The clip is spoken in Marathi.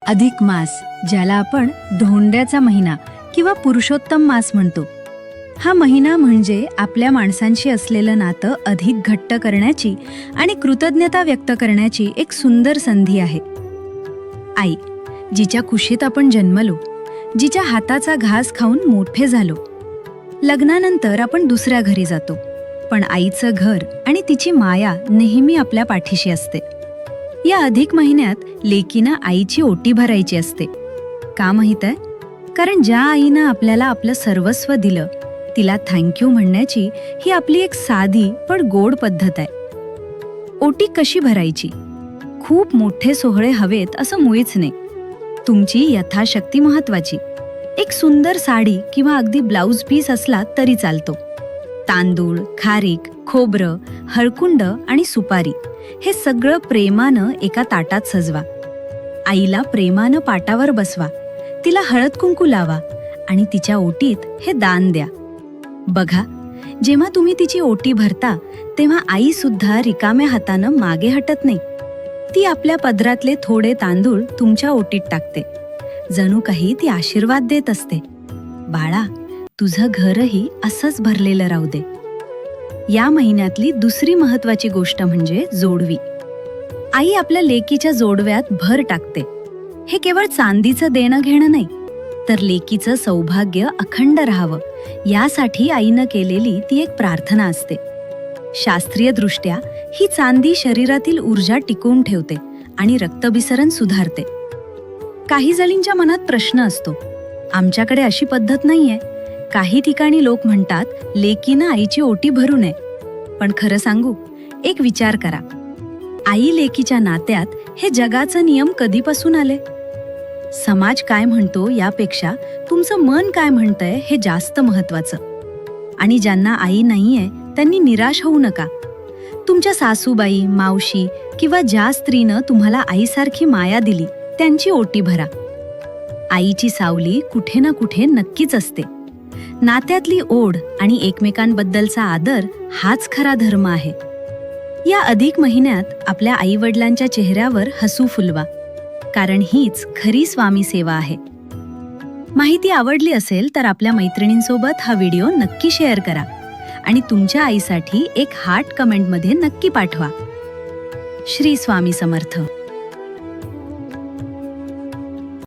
अधिक मास, ज्याला आपण धोंड्याचा महिना किंवा पुरुषोत्तम मास म्हणतो. हा महिना म्हणजे आपल्या माणसांशी असलेलं नातं अधिक घट्ट करण्याची आणि कृतज्ञता व्यक्त करण्याची एक सुंदर संधी आहे. आई, जिच्या कुशीत आपण जन्मलो, जिच्या हाताचा घास खाऊन मोठे झालो. लग्नानंतर आपण दुसऱ्या घरी जातो, पण आईचं घर आणि तिची माया नेहमी आपल्या पाठीशी असते. या अधिक महिन्यात लेकीनं आईची ओटी भरायची असते. का माहित आहे? कारण ज्या आईनं आपल्याला आपलं सर्वस्व दिलं, तिला थँक्यू म्हणण्याची ही आपली एक साधी पण गोड पद्धत आहे. ओटी कशी भरायची? खूप मोठे सोहळे हवेत असं मुळीच नाही. तुमची यथाशक्ती महत्वाची. एक सुंदर साडी किंवा अगदी ब्लाऊज पीस असला तरी चालतो. तांदूळ, खारीक, खोबरं, हळकुंड आणि सुपारी हे सगळं प्रेमानं एका ताटात सजवा. आईला प्रेमानं पाटावर बसवा, तिला हळद कुंकू लावा आणि तिच्या ओटीत हे दान द्या. बघा, जेव्हा तुम्ही तिची ओटी भरता तेव्हा आई सुद्धा रिकाम्या हातानं मागे हटत नाही. ती आपल्या पदरातले थोडे तांदूळ तुमच्या ओटीत टाकते. जणू काही ती आशीर्वाद देत असते. बाळा, तुझं घरही असंच भरलेलं राहू दे. या महिन्यातली दुसरी महत्वाची गोष्ट म्हणजे जोडवी. आई आपल्या लेकीच्या जोडव्यात भर टाकते. हे केवळ चांदीचं देणं घेणं नाही, तर लेकीचं सौभाग्य अखंड राहावं यासाठी आईनं केलेली ती एक प्रार्थना असते. शास्त्रीय दृष्ट्या ही चांदी शरीरातील ऊर्जा टिकवून ठेवते आणि रक्तभिसरण सुधारते. काही जणींच्या मनात प्रश्न असतो, आमच्याकडे अशी पद्धत नाहीये. काही ठिकाणी लोक म्हणतात लेकीनं आईची ओटी भरू नये. पण खरं सांगू, एक विचार करा. आई लेकीच्या नात्यात हे जगाचं नियम कधीपासून आले? समाज काय म्हणतो यापेक्षा तुमचं मन काय म्हणतंय हे जास्त महत्वाचं. आणि ज्यांना आई नाहीये त्यांनी निराश होऊ नका. तुमच्या सासूबाई, मावशी किंवा ज्या स्त्रीनं तुम्हाला आईसारखी माया दिली त्यांची ओटी भरा. आईची सावली कुठे ना कुठे नक्कीच असते. नात्यातली ओढ आणि एकमेकांबद्दलचा आदर हाच खरा धर्म आहे. या अधिक महिन्यात आपल्या आईवडिलांच्या चेहऱ्यावर हसू फुलवा, कारण हीच खरी स्वामी सेवा आहे. माहिती आवडली असेल तर आपल्या मैत्रिणींसोबत हा व्हिडिओ नक्की शेअर करा आणि तुमच्या आईसाठी एक हार्ट कमेंटमध्ये नक्की पाठवा. श्री स्वामी समर्थ.